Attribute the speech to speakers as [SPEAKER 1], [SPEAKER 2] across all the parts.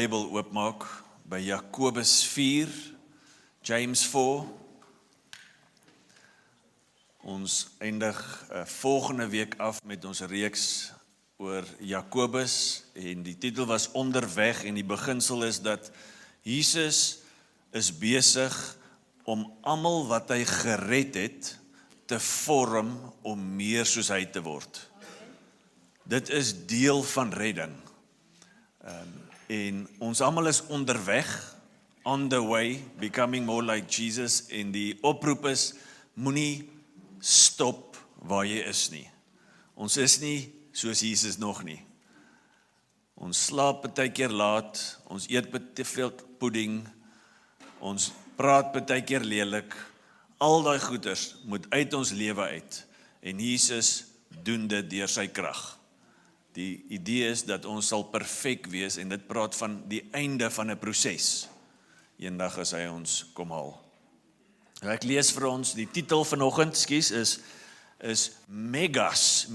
[SPEAKER 1] Bybel oopmaak by Jakobus 4, James 4. Ons eindig volgende week af met ons reeks oor Jakobus en die titel was Onderweg en die beginsel is dat Jesus is besig om almal wat hy gered het te vorm om meer soos hy te word. Dit is deel van redding. En ons almal is onderweg, on the way, becoming more like Jesus, en die oproep is, moenie stop waar jy is nie. Ons is nie soos Jesus nog nie. Ons slaap baie keer laat, ons eet te veel pudding, ons praat baie keer lelik, al daai goeders moet uit ons lewe uit, en Jesus doen dit deur sy krag. Die idee is dat ons sal perfek wees en dit praat van die einde van 'n proses. Eendag as hy ons kom haal. Ek lees vir ons, die titel vanoggend, is megas.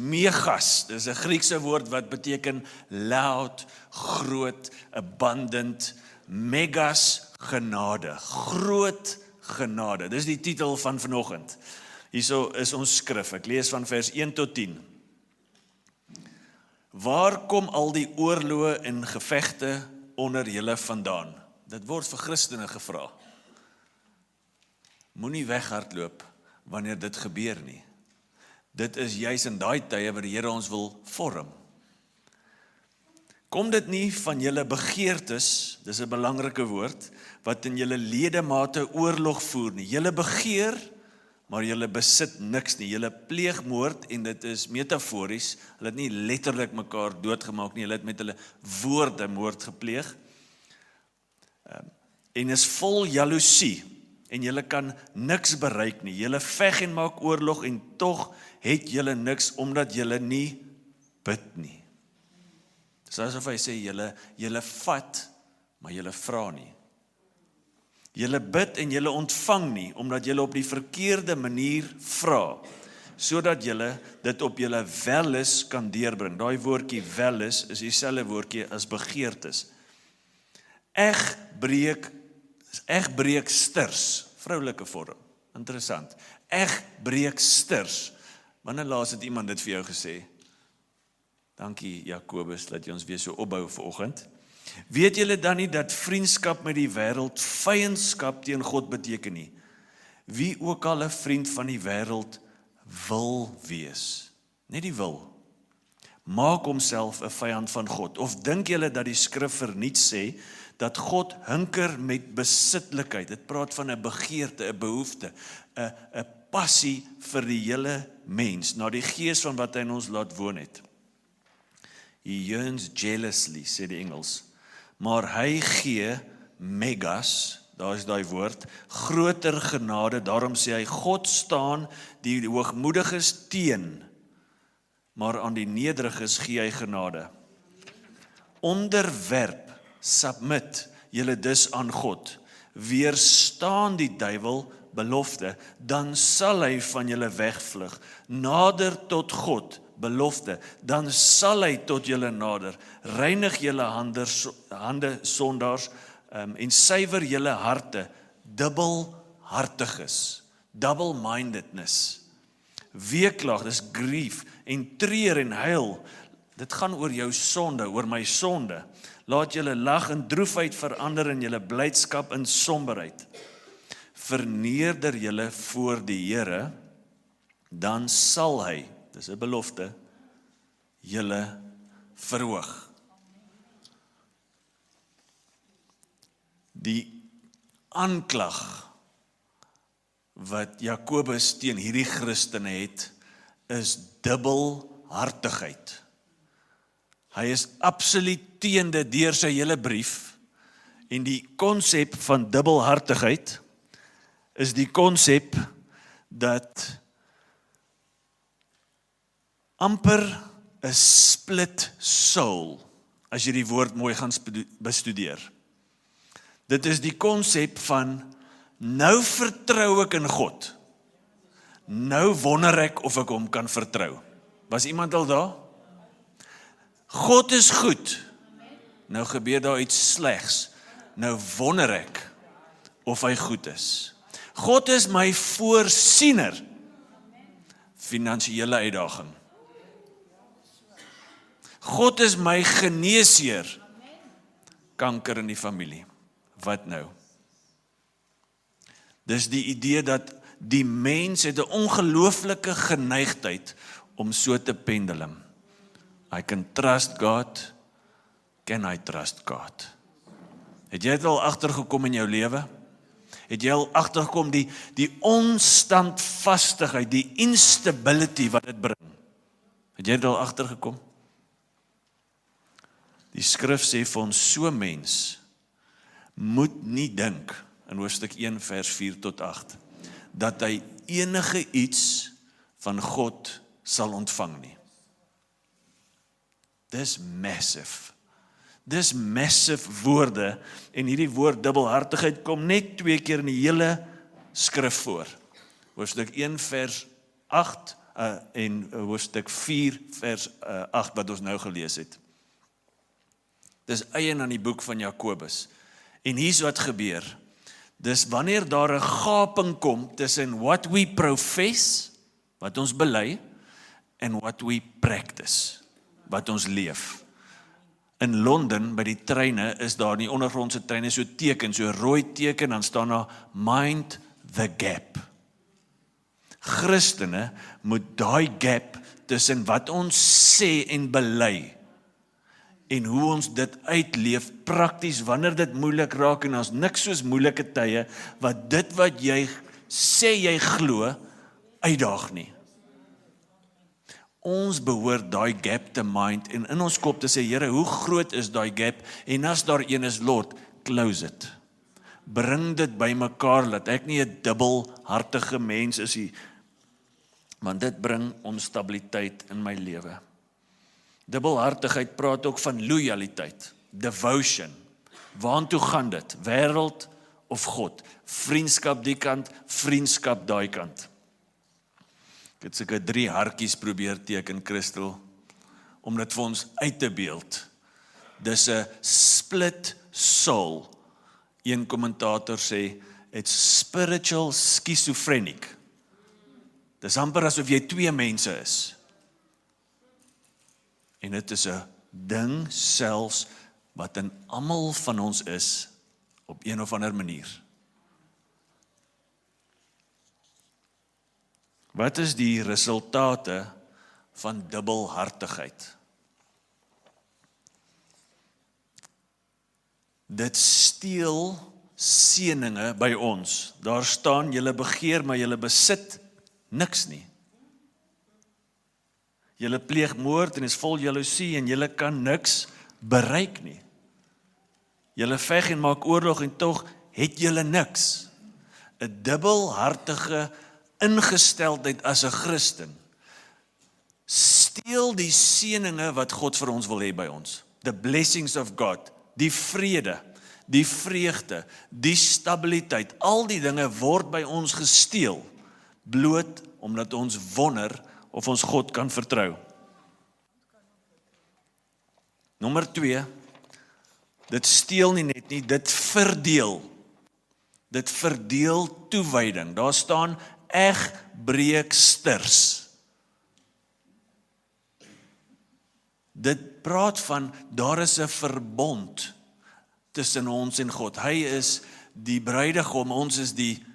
[SPEAKER 1] Dis 'n Griekse woord wat beteken loud, groot, abundant, megas genade, groot genade. Dis die titel van vanoggend. Hierso is ons skrif. Ek lees van vers 1 tot 10. Waar kom al die oorloë en gevegte onder julle vandaan? Dit word vir Christene gevra. Moenie weghardloop wanneer dit gebeur nie. Dit is juis in daai tye wat die Here ons wil vorm. Kom dit nie van julle begeertes, dis 'n belangrike woord, wat in julle ledemate oorlog voer nie. Julle begeer, maar julle besit niks nie. Julle pleeg moord, en dit is metafories, hulle het nie letterlik mekaar doodgemaak nie, hulle het met hulle woorde moord gepleeg, en is vol jaloesie, en julle kan niks bereik nie. Julle veg en maak oorlog, en tog het julle niks, omdat julle nie bid nie. Dis asof hy sê, julle vat, maar julle vra nie. Julle bid en julle ontvang nie, omdat julle op die verkeerde manier vra, sodat julle dit op julle welis kan deurbring. Daai woordjie welis is dieselfde woordjie as begeertes. Eg breek stirs, vroulike vorm, interessant. Eg breek stirs. Wanneer laas het iemand dit vir jou gesê? Dankie Jakobus, dat jy ons weer so opbou vanoggend. Weet julle dan nie dat vriendskap met die wêreld vyandskap teen God beteken nie? Wie ook al 'n vriend van die wêreld wil wees, net die wil, maak homself 'n vyand van God. Of dink julle dat die skrif verniet sê dat God hinker met besitlikheid? Dit praat van 'n begeerte, 'n behoefte, 'n passie vir die hele mens, na die gees van wat hy in ons laat woon het. He yearns jealously, sê die Engels. Maar hy gee megas, daar is daai woord, groter genade, daarom sê hy, God staan die hoogmoediges teen, maar aan die nederiges gee hy genade. Onderwerp, submit, julle dus aan God, weerstaan die duiwel, belofte, dan sal hy van julle wegvlug, nader tot God, belofte, dan sal hy tot julle nader, reinig julle hande sondaars, en suiwer julle harte, dubbelhartiges, double-mindedness, weeklag, dis grief, en treur en huil, dit gaan oor jou sonde, oor my sonde, laat julle lag en droefheid verander in julle blydskap en somberheid, verneerder julle voor die Here, dan sal hy, dis 'n belofte, julle verhoog. Die aanklag wat Jakobus teen hierdie Christene het, is dubbelhartigheid. Hy is absoluut teen dit deur sy hele brief, en die konsep van dubbelhartigheid is die konsep dat amper 'n split soul, as jy die woord mooi gaan bestudeer. Dit is die konsep van, nou vertrou ek in God, nou wonder ek of ek hom kan vertrou. Was iemand al daar? God is goed, nou gebeur daar iets slegs. Nou wonder ek of hy goed is. God is my voorsiener. Finansiële uitdaging. God is my geneesheer. Kanker in die familie. Wat nou? Dis die idee dat die mens het 'n ongelooflike geneigtheid om so te pendulum. I can trust God. Can I trust God? Het jy dit al agtergekom in jou lewe? Het jy al agtergekom die onstandvastigheid, die instability wat dit bring? Het jy dit al agtergekom? Die skrif sê vir ons, so mens moet nie dink, in hoofstuk 1 vers 4 tot 8, dat hy enige iets van God sal ontvang nie. Dis massive. Dis massive woorde, en hierdie woord dubbelhartigheid kom net 2 keer in die hele skrif voor. Hoofstuk 1 vers 8 en hoofstuk 4 vers 8 wat ons nou gelees het. Dis eien aan die boek van Jakobus. En hier's wat gebeur. Dis wanneer daar 'n gaping kom tussen what we profess, wat ons bely, en what we practice, wat ons leef. In Londen, by die treine, is daar in die ondergrondse treine so teken, so rooi teken, dan staan daar mind the gap. Christene moet daai gap tussen wat ons sê en bely, en hoe ons dit uitleef prakties wanneer dit moeilik raak en ons niks soos moeilike tye wat dit wat jy sê jy glo uitdaag nie. Ons behoort daai gap te mind en in ons kop te sê, Here, hoe groot is daai gap? En as daar een is, Lord, close it. Bring dit by mekaar, dat ek nie 'n dubbelhartige mens is nie, want dit bring onstabiliteit in my lewe. Dubbelhartigheid praat ook van loyaliteit, devotion. Waantoe gaan dit? Wêreld of God? Vriendskap die kant, vriendskap daai kant. Ek het seker 3 hartjies probeer teken, Christel, om dit vir ons uit te beeld. Dis 'n split soul. Een kommentator sê, it's spiritual schizophrenic. Dis amper asof jy 2 mense is. En dit is 'n ding selfs wat in almal van ons is op een of ander manier. Wat is die resultate van dubbelhartigheid? Dit steel seëninge by ons. Daar staan, julle begeer, maar julle besit niks nie. Julle pleeg moord en is vol jaloesie en julle kan niks bereik nie. Julle veg en maak oorlog en tog het julle niks. 'n Dubbelhartige ingesteldheid as 'n Christen steel die seëninge wat God vir ons wil hê by ons. The blessings of God, die vrede, die vreugde, die stabiliteit, al die dinge word by ons gesteel, bloot omdat ons wonder of ons God kan vertrou. Nommer 2, dit steel nie net nie, dit verdeel. Dit verdeel toewyding. Daar staan egbreeksters. Dit praat van, daar is 'n verbond tussen ons en God. Hy is die bruidegom, ons is die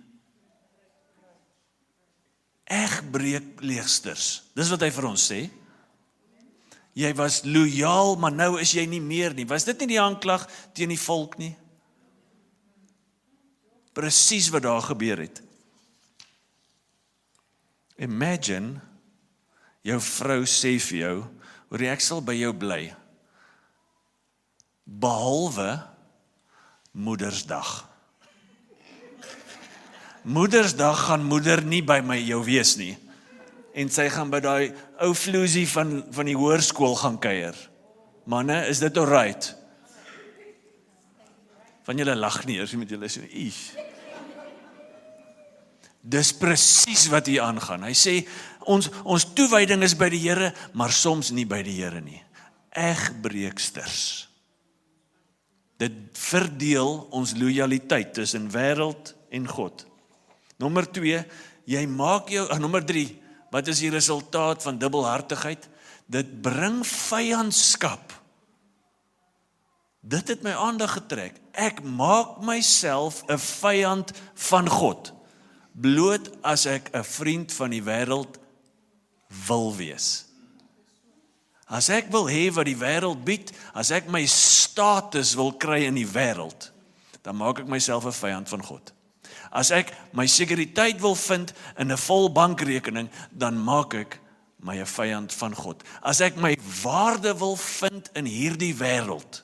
[SPEAKER 1] egbreekleegsters. Dis wat hy vir ons sê. Jy was loyaal, maar nou is jy nie meer nie. Was dit nie die aanklag teen die volk nie? Presies wat daar gebeur het. Imagine, jou vrou sê vir jou, hoor ek sal by jou bly, behalwe Moedersdag. Moedersdag gaan moeder nie by my jou wees nie, en sy gaan by daai ou vloesie van die hoërskool gaan kuier. Manne, is dit alright? Van julle lag nie, eers met julle so, Dis presies wat hier aangaan. Hy sê, ons toewyding is by die Here, maar soms nie by die Here nie. Egbreeksters. Dit verdeel ons lojaliteit tussen wêreld en God. Nommer 2, nommer 3, wat is die resultaat van dubbelhartigheid? Dit bring vyandskap. Dit het my aandag getrek. Ek maak myself 'n vyand van God, bloot as ek 'n vriend van die wêreld wil wees. As ek wil hê wat die wêreld bied, as ek my status wil kry in die wêreld, dan maak ek myself 'n vyand van God. As ek my sekuriteit wil vind in 'n vol bankrekening, dan maak ek my 'n vyand van God. As ek my waarde wil vind in hierdie wêreld,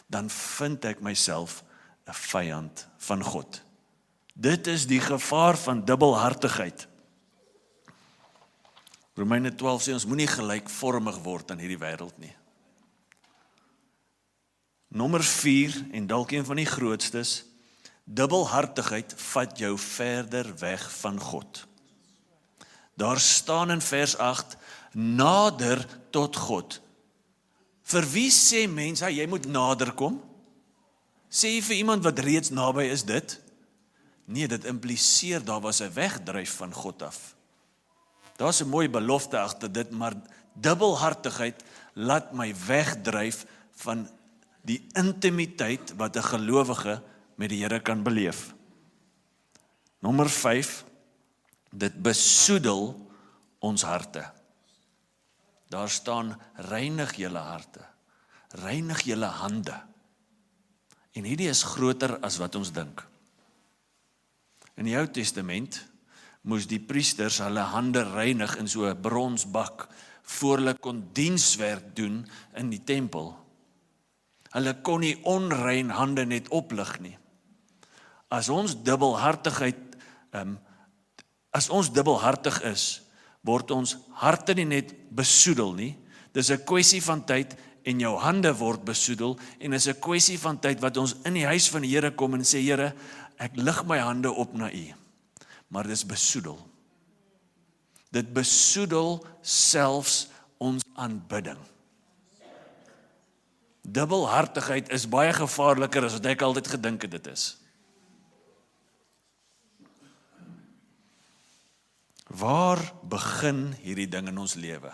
[SPEAKER 1] dan vind ek myself 'n vyand van God. Dit is die gevaar van dubbelhartigheid. Romeine 12 sê ons moenie gelykvormig word aan hierdie wêreld nie. Nommer 4, en dalk een van die grootstes, dubbelhartigheid vat jou verder weg van God. Daar staan in vers 8, nader tot God. Vir wie sê mense, jy moet nader kom? Sê jy vir iemand wat reeds naby is dit? Nee, dit impliseer daar was 'n wegdryf van God af. Daar's 'n mooi belofte agter dit, maar dubbelhartigheid laat my wegdryf van die intimiteit wat 'n gelowige met die Here kan beleef. Nommer 5, dit besoedel ons harte. Daar staan, reinig julle harte, reinig julle hande. En hierdie is groter as wat ons dink. In die Ou Testament moes die priesters hulle hande reinig in so 'n bronsbak, voor hulle kon dienswerk doen in die tempel. Hulle kon nie onrein hande net oplig nie. As ons dubbelhartig is, word ons harte nie net besoedel nie, dis 'n kwessie van tyd en jou hande word besoedel, en is 'n kwessie van tyd wat ons in die huis van die Here kom en sê, Here, ek lig my hande op na U, maar dis besoedel. Dit besoedel selfs ons aanbidding. Dubbelhartigheid is baie gevaarliker as wat ek altyd gedink het dit is. Waar begin hierdie ding in ons lewe?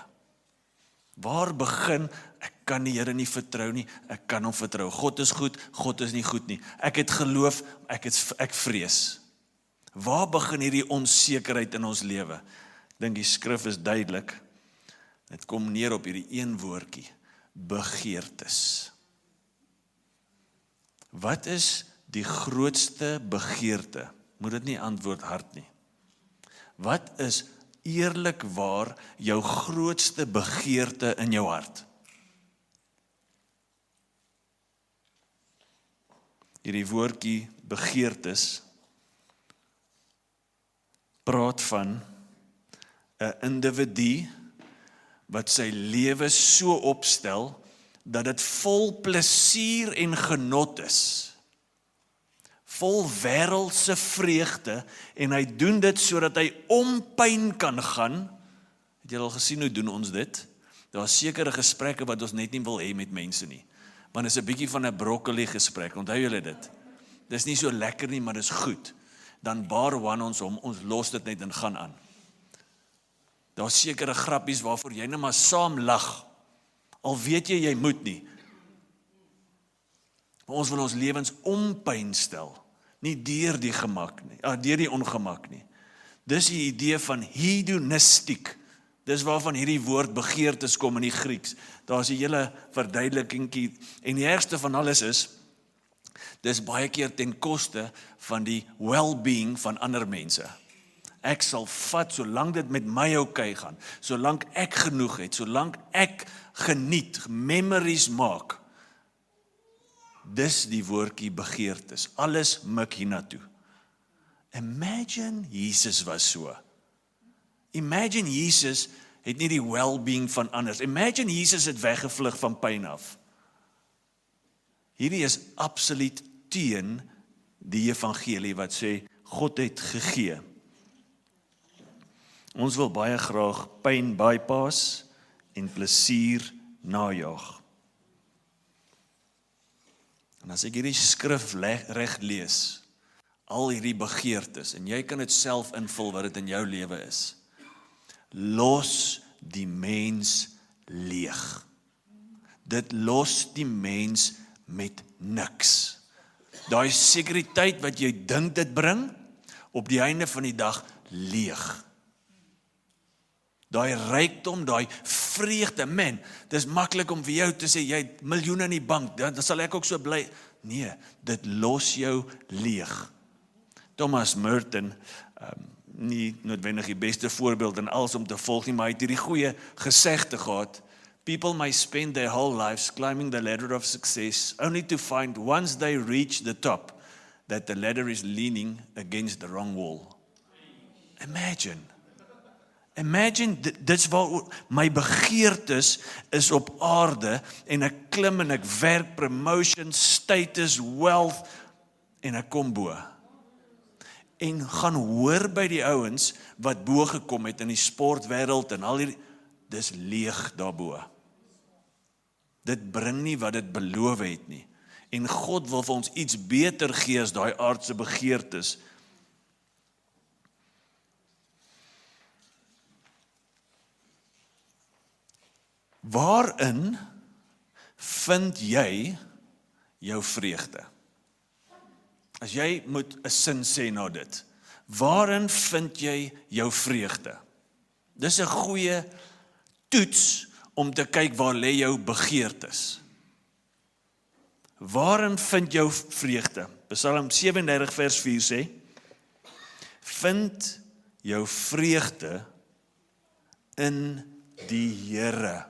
[SPEAKER 1] Waar begin, ek kan die Here nie vertrou nie, ek kan hom vertrou. God is goed, God is nie goed nie. Ek het geloof, ek vrees. Waar begin hierdie onsekerheid in ons lewe? Ek dink die skrif is duidelik. Dit kom neer op hierdie een woordjie, begeertes. Wat is die grootste begeerte? Moet dit nie antwoord hart nie. Wat is eerlikwaar jou grootste begeerte in jou hart? Hierdie woordjie begeertes praat van 'n individu wat sy lewe so opstel dat dit vol plesier en genot is. Vol wêreldse vreugde, en hy doen dit sodat hy om pyn kan gaan. Het jy al gesien hoe doen ons dit? Daar is sekere gesprekke wat ons net nie wil hê met mense nie. Want is 'n bietjie van 'n broccoli gesprek, onthou julle dit? Dis nie so lekker nie, maar dis goed. Dan bar one ons om, ons los dit net en gaan aan. Daar is sekere grappies waarvoor jy net maar saam lag, al weet jy moet nie. Maar ons wil ons lewens ompyn stel, nie deur die gemak nie, deur die ongemak nie. Dis die idee van hedonistiek. Dis waarvan hierdie woord begeertes kom in die Grieks. Daar is 'n hele verduidelikingkie, en die ergste van alles is, dis baie keer ten koste van die well-being van ander mense. Ek sal vat, solank dit met my oukei gaan, solank ek genoeg het, solank ek geniet, memories maak. Dis die woordjie begeertes. Alles mik hiernatoe. Imagine Jesus was so. Imagine Jesus het nie die well-being van anders. Imagine Jesus het weggevlug van pyn af. Hierdie is absoluut teen die evangelie wat sê God het gegee. Ons wil baie graag pyn bypass en plesier najaag. En as ek hierdie skrif reg lees, al hierdie begeertes, en jy kan dit self invul wat dit in jou lewe is, los die mens leeg. Dit los die mens met niks. Daai sekuriteit wat jy dink dit bring, op die einde van die dag leeg. Daai rykdom, daai vreugde, man, dis maklik om vir jou te sê, jy het miljoene in die bank, dan sal ek ook so bly. Nee, dit los jou leeg. Thomas Merton, nie noodwendig die beste voorbeeld en alles om te volg nie, maar hy het hierdie goeie gesegde gehad, people may spend their whole lives climbing the ladder of success, only to find once they reach the top, that the ladder is leaning against the wrong wall. Imagine, dit's waar my begeertes is op aarde, en ek klim en ek werk, promotion, status, wealth, en ek kom bo. En gaan hoor by die ouens, wat bo gekom het in die sportwêreld, en al hierdie, dis leeg daarbo. Dit bring nie wat dit beloof het nie. En God wil vir ons iets beter gee as daai aardse begeertes. Waarin vind jy jou vreugde? As jy moet 'n sin sê na dit, waarin vind jy jou vreugde? Dis 'n goeie toets om te kyk waar lê jou begeertes. Waarin vind jou vreugde? Psalm 37 vers 4 sê, vind jou vreugde in die Here.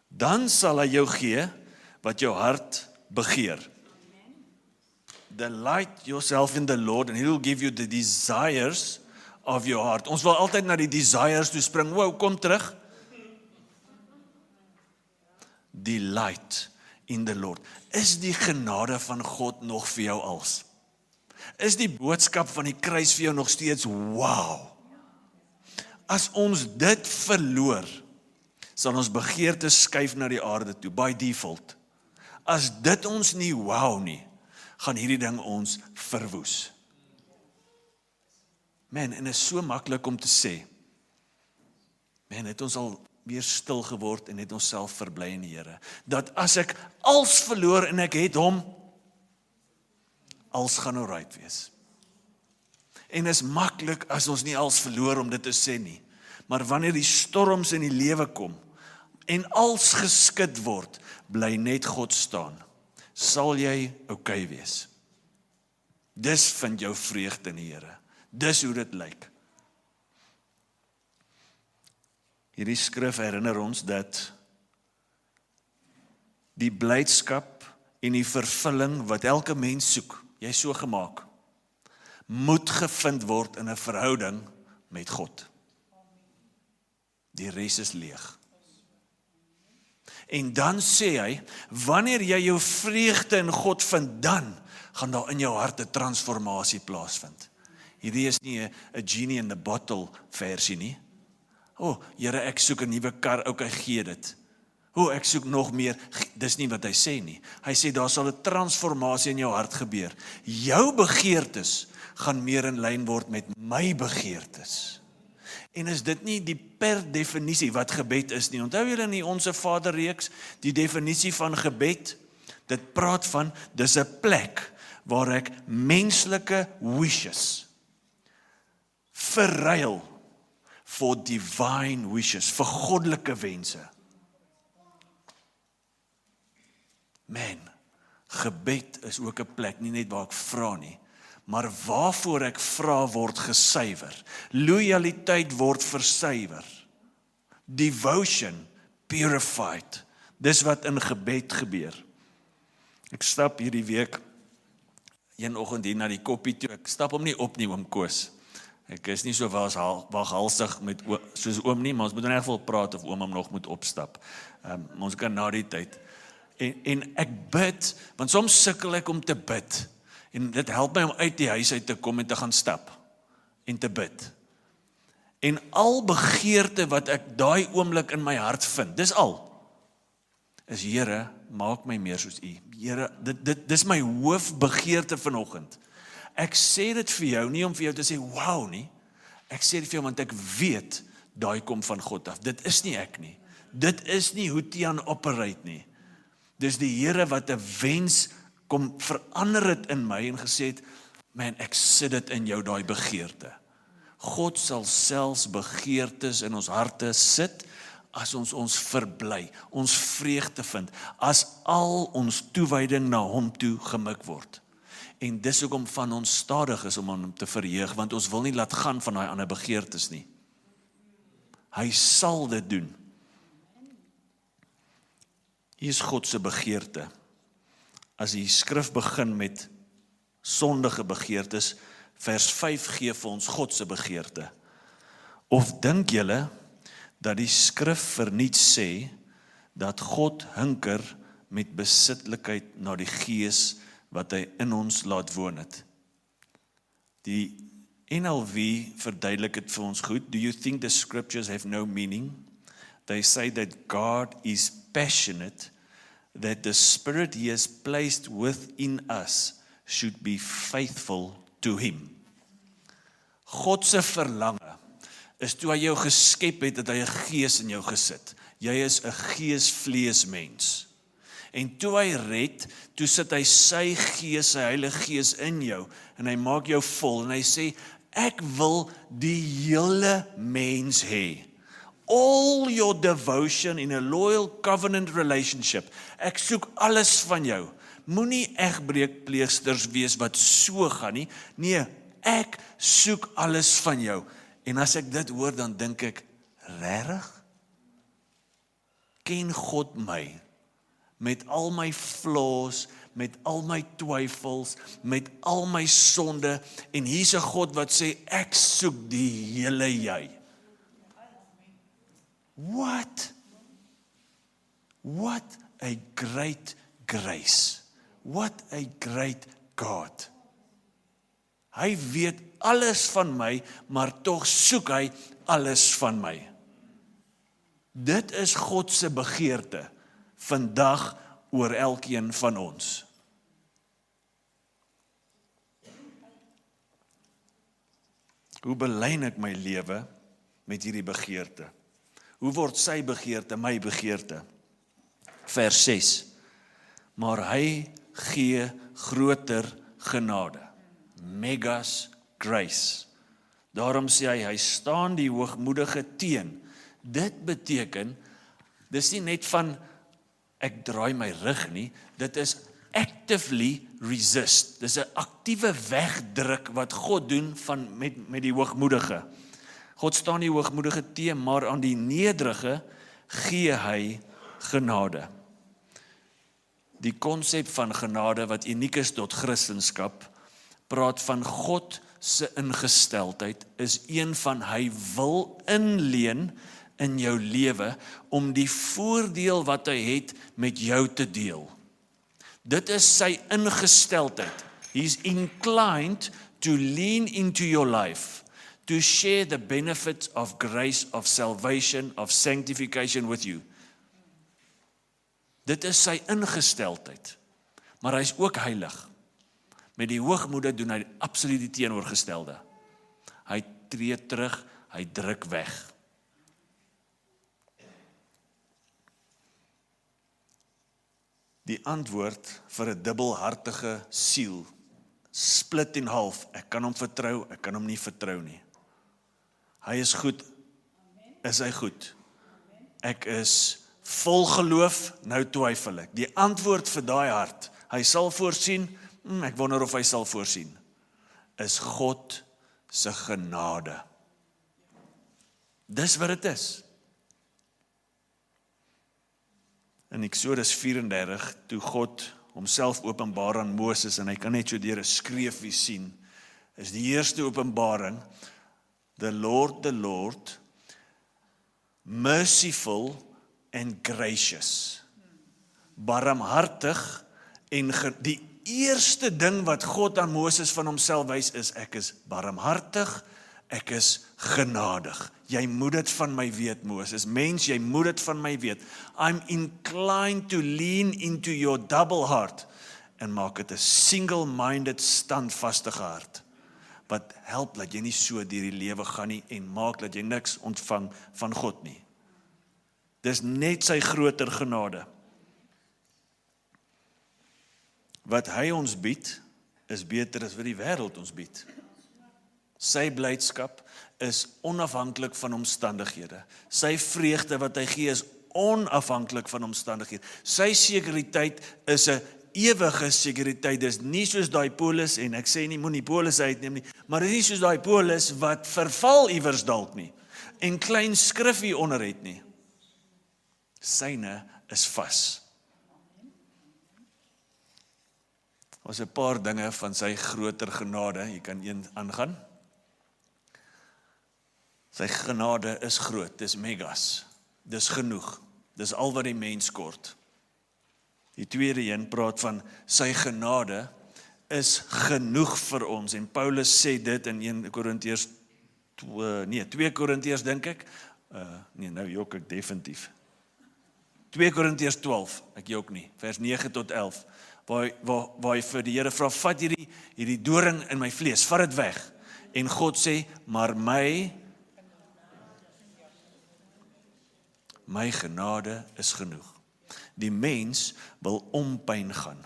[SPEAKER 1] Dan sal hy jou gee wat jou hart begeer. Delight yourself in the Lord and he will give you the desires of your heart. Ons wil altyd na die desires toe spring. Wow, kom terug. Delight in the Lord. Is die genade van God nog vir jou als? Is die boodskap van die kruis vir jou nog steeds wow? As ons dit verloor, sal ons begeertes skuif na die aarde toe, by default. As dit ons nie wow nie, gaan hierdie ding ons verwoes. Man, en is so maklik om te sê, man, het ons al weer stil geword en het ons self verbly in die Here, dat as ek als verloor en ek het hom, als gaan alright wees. En is maklik as ons nie als verloor om dit te sê nie, maar wanneer die storms in die lewe kom, en als geskid word, bly net God staan, sal jy okay wees. Dis vind jou vreugde in die Here. Dis hoe dit lyk. Hierdie skrif herinner ons dat die blydskap en die vervulling wat elke mens soek, jy is so gemaak, moet gevind word in 'n verhouding met God. Die res is leeg. En dan sê hy, wanneer jy jou vreugde in God vind, dan gaan daar in jou hart 'n transformasie plaasvind. Hierdie is nie 'n genie in the bottle versie nie. Here, ek soek 'n nuwe kar, okay, gee dit. Ek soek nog meer, dis nie wat hy sê nie. Hy sê, daar sal 'n transformasie in jou hart gebeur. Jou begeertes gaan meer in lyn word met my begeertes. En is dit nie die per definisie wat gebed is nie? Onthou julle in die Onse Vader reeks, die definisie van gebed, dit praat van, dis 'n plek waar ek menslike wishes verruil for divine wishes, vir goddelike wense. Man, gebed is ook 'n plek, nie net waar ek vra nie, maar waarvoor ek vra word gesuiwer. Loyaliteit word versuiwer. Devotion, purified. Dis wat in gebed gebeur. Ek stap hierdie week, een oggend hier na die koppie toe, ek stap hom nie op nie, oom Koos. Ek is nie so waghalsig met soos oom nie, maar ons moet in elk geval praat of oom hom nog moet opstap. Ons kan na die tyd. En ek bid, want soms sukkel ek om te bid. En dit help my om uit die huis uit te kom en te gaan stap. En te bid. En al begeerte wat ek daai oomblik in my hart vind, dis al. is Here, maak my meer soos U. Here, dis my hoofbegeerte vanoggend. Ek sê dit vir jou, nie om vir jou te sê, wow nie. Ek sê dit vir jou, want ek weet, daai kom van God af. Dit is nie ek nie. Dit is nie hoe Tiaan operate nie. Dis die Here wat 'n wens kom verander het in my en gesê het, man, ek sit dit in jou, daai begeerte. God sal selfs begeertes in ons harte sit, as ons verbly, ons vreugde vind, as al ons toewyding na hom toe gemik word. En dis hoekom van ons stadig is om aan hom te verheug, want ons wil nie laat gaan van daai ander begeertes nie. Hy sal dit doen. Hier is God se begeerte. As die skrif begin met sondige begeertes, vers 5 gee vir ons God se begeerte. Of dink julle dat die skrif verniet sê dat God hinker met besitlikheid na die gees wat hy in ons laat woon het? Die NLV verduidelik dit vir ons goed. Do you think the scriptures have no meaning? They say that God is passionate, that the spirit he has placed within us should be faithful to him. God se verlange is toe hy jou geskep het, dat hy 'n gees in jou gesit. Jy is 'n gees-vleesmens. En toe hy red, toe sit hy sy gees, sy Heilige Gees in jou, en hy maak jou vol, en hy sê, ek wil die hele mens hê. All your devotion in a loyal covenant relationship. Ek soek alles van jou. Moenie egbreekpleegsters wees wat so gaan nie. Nee, ek soek alles van jou. En as ek dit hoor, dan dink ek, regtig? Ken God my? Met al my flaws, met al my twyfels, met al my sonde, en hier's 'n God wat sê, ek soek die hele jy. What a great grace. What a great God. Hy weet alles van my, maar tog soek hy alles van my. Dit is God se begeerte vandag oor elkeen van ons. Hoe belyn ek my lewe met hierdie begeerte? Hoe word sy begeerte my begeerte? Vers 6. Maar hy gee groter genade. Megas grace. Daarom sê hy staan die hoogmoedige teen. Dit beteken, dis nie net van ek draai my rug nie, dit is actively resist. Dis 'n aktiewe wegdruk wat God doen met die hoogmoedige. God staan die hoogmoedige teen, maar aan die nederige gee hy genade. Die konsep van genade wat uniek is tot Christendom, praat van God se ingesteldheid, is een van hy wil inleen in jou lewe om die voordeel wat hy het met jou te deel. Dit is sy ingesteldheid. He's inclined to lean into your life, to share the benefits of grace, of salvation, of sanctification with you. Dit is sy ingesteldheid. Maar hy is ook heilig. Met die hoogmoede doen hy absoluut die teenoorgestelde. Hy tree terug, hy druk weg. Die antwoord vir 'n dubbelhartige siel, split en half, ek kan hom vertrou, ek kan hom nie vertrou nie. Hy is goed, is hy goed. Ek is vol geloof, nou twyfel ek. Die antwoord vir daai hart, hy sal voorsien, ek wonder of hy sal voorsien, is God se genade. Dis wat dit is. In Eksodus 34, toe God homself openbaar aan Moses, en hy kan net so deur 'n skreefie sien, is die eerste openbaring, the Lord, merciful and gracious. Barmhartig, en die eerste ding wat God aan Moses van homself wys is, ek is barmhartig, ek is genadig. Jy moet dit van my weet, Moses. Mens, jy moet dit van my weet. I'm inclined to lean into your double heart. En maak dit 'n single-minded, standvastige hart. Wat help dat jy nie so deur die lewe gaan nie en maak dat jy niks ontvang van God nie. Dis net sy groter genade. Wat hy ons bied, is beter as wat die wêreld ons bied. Sy blydskap is onafhanklik van omstandighede. Sy vreugde wat hy gee is onafhanklik van omstandighede. Sy sekuriteit is 'n ewige sekuriteit. Dis nie soos daai polis, en ek sê nie moenie polisse uitneem nie, maar dit is nie soos daai polis wat verval iewers dalk nie en klein skriffie onder het nie. Syne is vas. Was 'n paar dinge van sy groter genade, jy kan een aangaan. Sy genade is groot, dis megas, dis genoeg, dis al wat die mens kort. Die tweede een praat van sy genade is genoeg vir ons, en Paulus sê dit in 2 Korintiërs dink ek, nou jok ek definitief. 2 Korintiërs 12, ek jok nie, vers 9 tot 11, waar hy vir die Here vra, vat hierdie doring in my vlees, vat dit weg, en God sê, maar my genade is genoeg. Die mens wil om pyn gaan.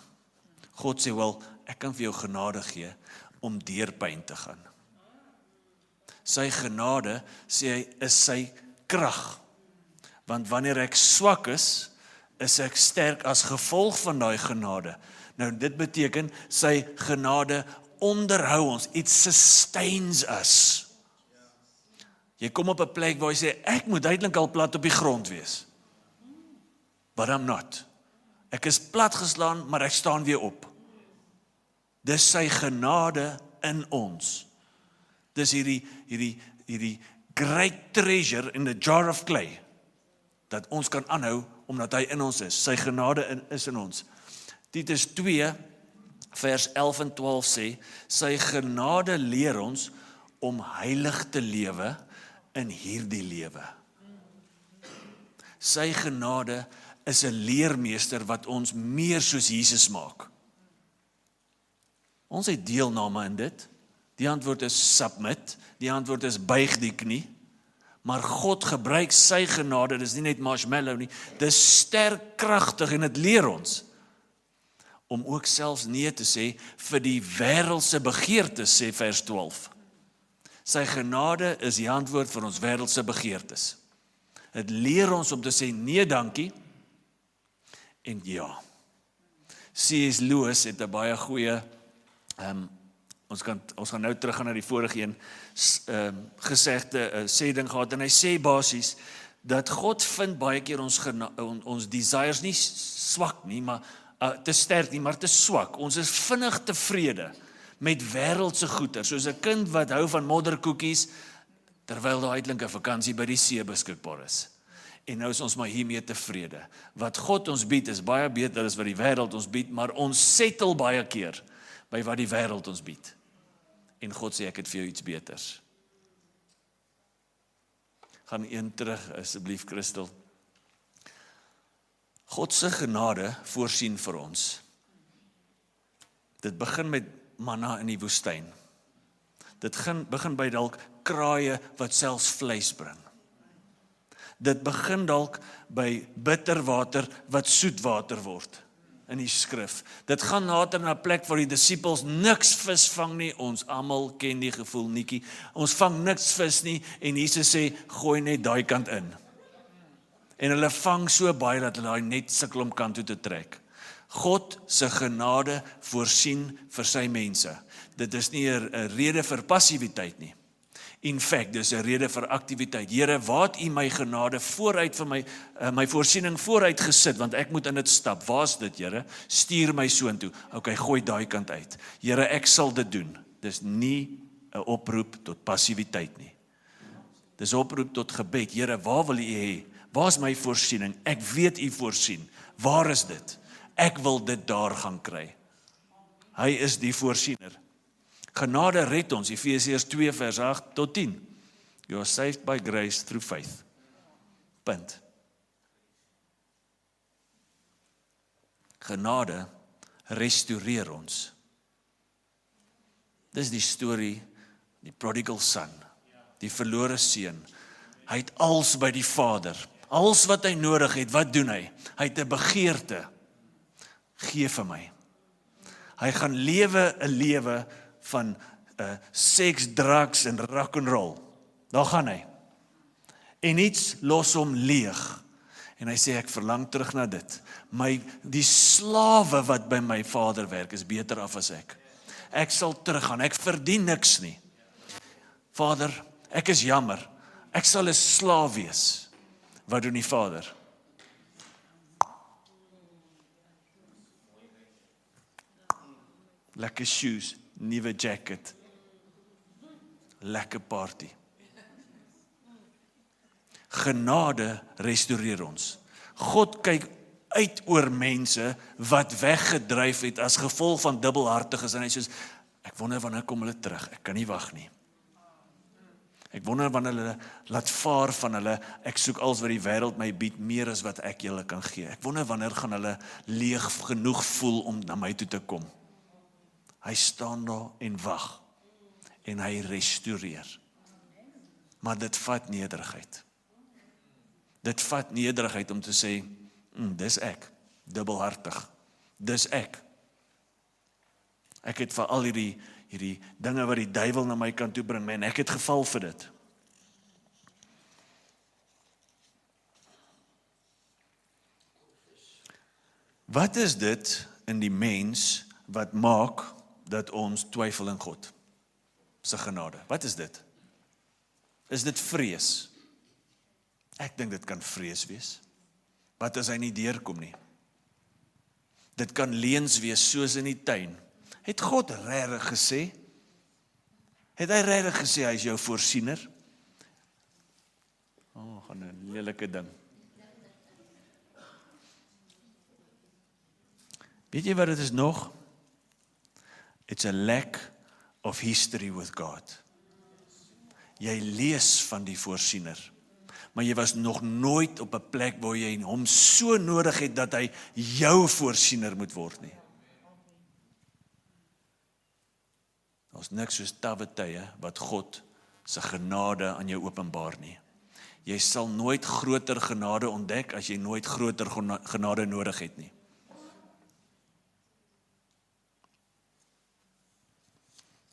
[SPEAKER 1] God sê, wel, ek kan vir jou genade gee om deur pyn te gaan. Sy genade, sê hy, is sy krag. Want wanneer ek swak is ek sterk as gevolg van daai genade. Nou dit beteken, sy genade onderhou ons, it sustains us. Jy kom op 'n plek waar jy sê, ek moet duidelik al plat op die grond wees. But I'm not. Ek is platgeslaan, maar ek staan weer op. Dis sy genade in ons. Dis hierdie great treasure in the jar of clay, dat ons kan aanhou, omdat hy in ons is. Sy genade is in ons. Titus 2, vers 11 en 12 sê, sy genade leer ons om heilig te lewe in hierdie lewe. Sy genade is 'n leermeester wat ons meer soos Jesus maak. Ons het deelname in dit. Die antwoord is submit, die antwoord is buig die knie. Maar God gebruik sy genade, dis nie net marshmallow nie, dis sterk kragtig en dit leer ons om ook selfs nee te sê vir die wêreldse begeertes, sê vers 12. Sy genade is die antwoord vir ons wêreldse begeertes. Dit leer ons om te sê nee dankie en ja. C.S. Lewis het 'n baie goeie ons gaan nou terug gaan na die vorige een gesegde sê ding gehad, en hy sê basies dat God vind baie keer ons desires nie swak nie, maar te sterk nie, maar te swak. Ons is vinnig tevrede met wêreldse goeder, soos 'n kind wat hou van modderkoekies terwyl daar uiteindelik 'n vakansie by die see beskikbaar is. En nou is ons maar hiermee tevrede. Wat God ons bied is baie beter as wat die wêreld ons bied, maar ons settle baie keer by wat die wêreld ons bied. En God sê, ek het vir jou iets beters. Gaan een terug, asseblief Christel. God se genade voorsien vir ons. Dit begin met manna in die woestyn. Dit begin by dalk kraaie wat selfs vleis bring. Dit begin dalk by bitterwater wat soetwater word in die skrif. Dit gaan later na 'n plek waar die disippels niks vis vang nie. Ons almal ken die gevoel, Nikkie. Ons vang niks vis nie en Jesus sê, gooi net daai kant in. En hulle vang so baie dat hulle daai net sukkel om kant toe te trek. God se genade voorsien vir sy mense. Dit is nie 'n rede vir passiwiteit nie. In fact, dis 'n rede vir aktiwiteit. Here, waar het U my genade vooruit vir my voorsiening vooruit gesit, want ek moet in dit stap. Waar's dit, Here? Stuur my soontoe. Okay, gooi daai kant uit. Here, ek sal dit doen. Dis nie 'n oproep tot passiwiteit nie. Dis 'n oproep tot gebed. Here, waar wil U hê? Waar's my voorsiening? Ek weet U voorsien. Waar is dit? Ek wil dit daar gaan kry. Hy is die voorsiener. Genade red ons, Efesiërs 2 vers 8 tot 10. You are saved by grace through faith. Punt. Genade restoreer ons. Dis die storie, die prodigal son, die verlore seun. Hy het alles by die Vader. Alles wat hy nodig het, wat doen hy? Hy het 'n begeerte. Gee vir my. Hy gaan lewe 'n lewe van seks, drugs en rock and roll. Daar gaan hy. En iets los hom leeg. En hy sê, ek verlang terug na dit. Die slawe wat by my Vader werk, is beter af as ek. Ek sal teruggaan, ek verdien niks nie. Vader, ek is jammer. Ek sal 'n slaaf wees. Wat doen die Vader? Lekker shoes, nuwe jacket. Lekker party. Genade restoreer ons. God kyk uit oor mense wat weggedryf het as gevolg van dubbelhartiges en hy sê, ek wonder wanneer kom hulle terug, ek kan nie wag nie. Ek wonder wanneer hulle laat vaar van hulle, ek soek alles wat die wêreld my bied, meer as wat ek julle kan gee. Ek wonder wanneer gaan hulle leeg genoeg voel om na my toe te kom. Hy staan daar en wag. En hy restoreer. Maar dit vat nederigheid. Dit vat nederigheid om te sê, dis ek, dubbelhartig. Dis ek. Ek het vir al hierdie dinge wat die duiwel na my kant toe bring, en ek het geval vir dit. Wat is dit in die mens wat maak dat ons twyfel in God se genade? Wat is dit? Is dit vrees? Ek dink dit kan vrees wees. Wat as hy nie deurkom nie? Dit kan leuns wees soos in die tuin. Het God regtig gesê? Het hy regtig gesê hy is jou voorsiener? Gaan 'n lelike ding. Weet jy wat dit is nog? It's a lack of history with God. Jy lees van die voorsiener, maar jy was nog nooit op 'n plek waar jy hom so nodig het dat hy jou voorsiener moet word nie. Daar's niks soos tawwe tye wat God se genade aan jou openbaar nie. Jy sal nooit groter genade ontdek as jy nooit groter genade nodig het nie.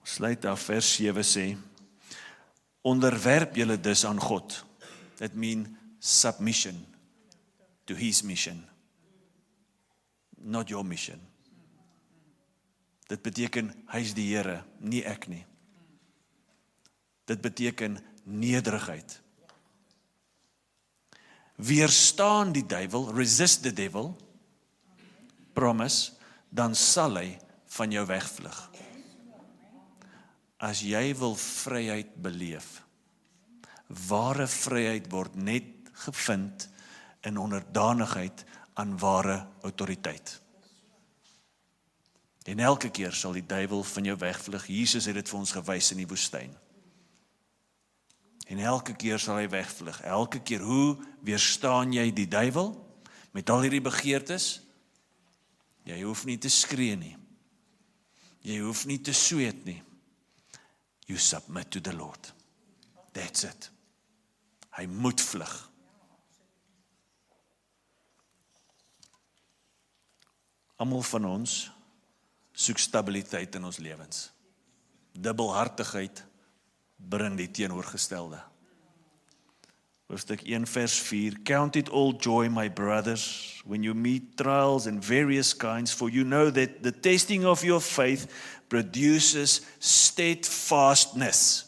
[SPEAKER 1] Sluit af, vers 7 sê, onderwerp julle dus aan God. That mean submission to his mission. Not your mission. Dit beteken, hy is die Here, nie ek nie. Dit beteken nederigheid. Weerstaan die duiwel, resist the devil, promise, dan sal hy van jou wegvlug. As jy wil vryheid beleef, ware vryheid word net gevind in onderdanigheid aan ware autoriteit. En elke keer sal die duiwel van jou wegvlug. Jesus het dit vir ons gewys in die woestyn. En elke keer sal hy wegvlug. Elke keer, hoe weerstaan jy die duiwel met al hierdie begeertes? Jy hoef nie te skree nie. Jy hoef nie te sweet nie. You submit to the Lord. That's it. Hy moet vlug. Almal van ons soek stabiliteit in ons lewens. Dubbelhartigheid bring die teenoorgestelde. Hoofstuk 1 vers 4, Count it all joy, my brothers, when you meet trials and various kinds, for you know that the testing of your faith produces steadfastness.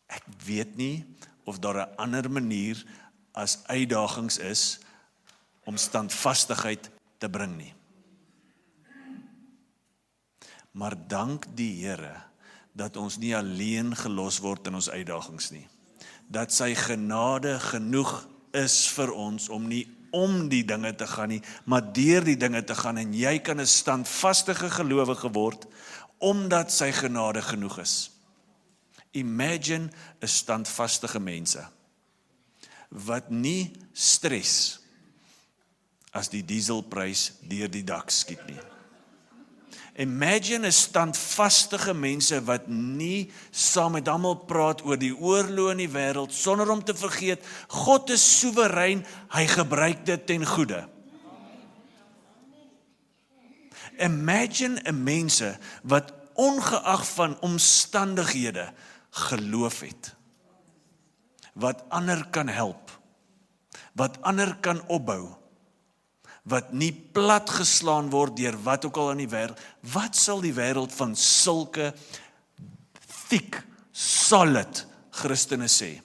[SPEAKER 1] Ek weet nie of daar 'n ander manier as uitdagings is om standvastigheid te bring nie. Maar dank die Here dat ons nie alleen gelos word in ons uitdagings nie. Dat sy genade genoeg is vir ons om nie om die dinge te gaan nie, maar deur die dinge te gaan, en jy kan 'n standvastige gelowige word, omdat sy genade genoeg is. Imagine 'n standvastige mense, wat nie stres as die dieselprys deur die dak skiet nie. Imagine 'n standvastige mense wat nie saam met almal praat oor die oorlog in die wêreld, sonder om te vergeet, God is soewerein, hy gebruik dit ten goeie. Imagine 'n mense wat ongeag van omstandighede geloof het, wat ander kan help, wat ander kan opbou, wat nie platgeslaan word deur wat ook al in die wêreld. Wat sal die wêreld van sulke thick, solid Christene sê?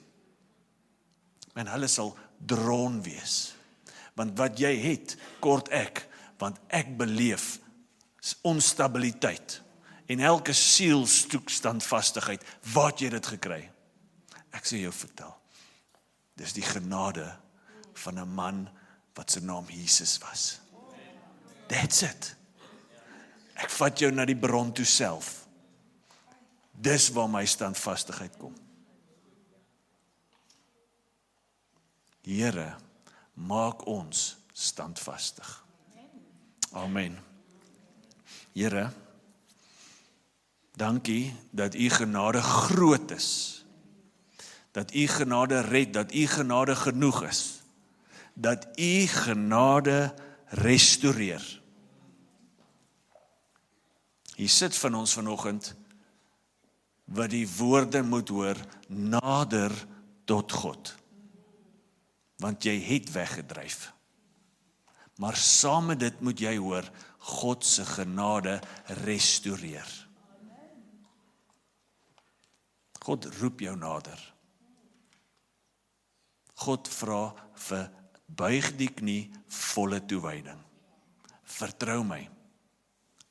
[SPEAKER 1] En hulle sal dron wees. Want wat jy het, kort ek, want ek beleef onstabiliteit. En elke siel soek standvastigheid. Waar het jy dit gekry? Ek sê jou vertel. Dis die genade van 'n man wat sy naam Jesus was. That's it. Ek vat jou na die bron toe self. Dis waar my standvastigheid kom. Here, maak ons standvastig. Amen. Here, dankie dat u genade groot is. Dat u genade red, dat u genade genoeg is. Dat u genade restoreer. Hier sit van ons vanoggend wat die woorde moet hoor, nader tot God. Want jy het weggedryf. Maar saam met dit moet jy hoor, God se genade restoreer. God roep jou nader. God vra vir buig die knie, volle toewyding. Vertrou my.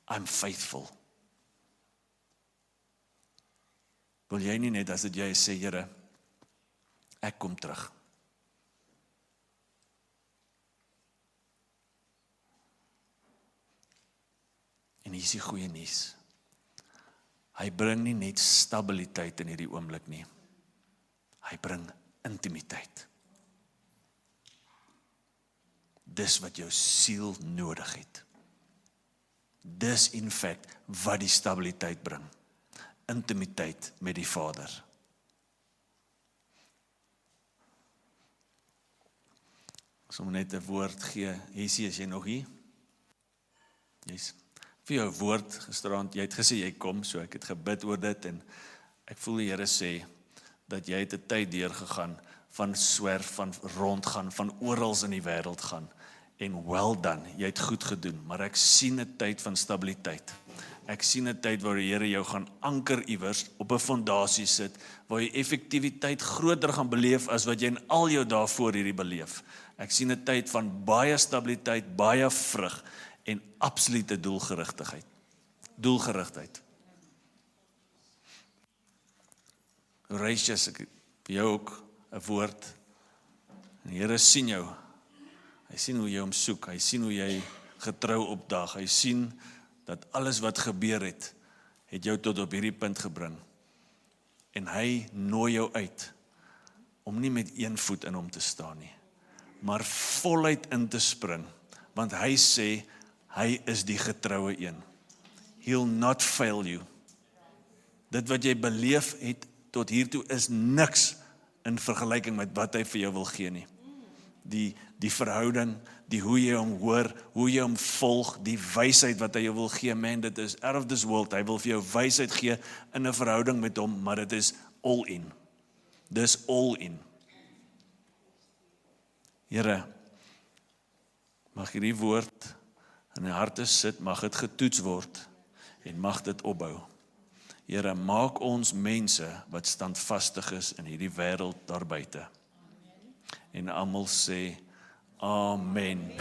[SPEAKER 1] I'm faithful. Wil jy nie net as dit jy sê, Here, ek kom terug. En hier is die goeie nuus. Hy bring nie net stabiliteit in hierdie oomblik nie. Hy bring intimiteit. Dis wat jou siel nodig het. Dis in fact wat die stabiliteit bring. Intimiteit met die Vader. Ek sal net 'n woord gee. Jessie, is jy nog hier? Yes. Vir jou woord gisterand, jy het gesê jy kom, so ek het gebid oor dit en ek voel die Here sê dat jy het 'n tyd deurgegaan van swerf, van rondgaan, van orals in die wêreld gaan. En well done, jy het goed gedoen, maar ek sien 'n tyd van stabiliteit. Ek sien 'n tyd waar die Here jou gaan anker iewers, op 'n fondasie sit, waar jy effektiwiteit groter gaan beleef as wat jy in al jou dae voor hierdie beleef. Ek sien 'n tyd van baie stabiliteit, baie vrug en absolute doelgerigtheid. Doelgerigtheid. Reisies, ek vir jou ook 'n woord. Die Here sien jou. Hy sien hoe jy hom soek, hy sien hoe jy getrou opdaag, hy sien dat alles wat gebeur het jou tot op hierdie punt gebring. En hy nooi jou uit, om nie met een voet in hom te staan nie, maar voluit in te spring, want hy sê, hy is die getroue een. He'll not fail you. Dit wat jy beleef het tot hiertoe is niks in vergelyking met wat hy vir jou wil gee nie. Die verhouding, die hoe jy hom hoor, hoe jy hom volg, die wysheid wat hy jou wil gee, man, dit is out of this world. Hy wil vir jou wysheid gee in 'n verhouding met hom, maar dit is all in. Dis all in. Here, mag hierdie woord in die harte sit, mag dit getoets word en mag dit opbou. Here, maak ons mense wat standvastig is in hierdie wêreld daar buite. En almal sê, Amen.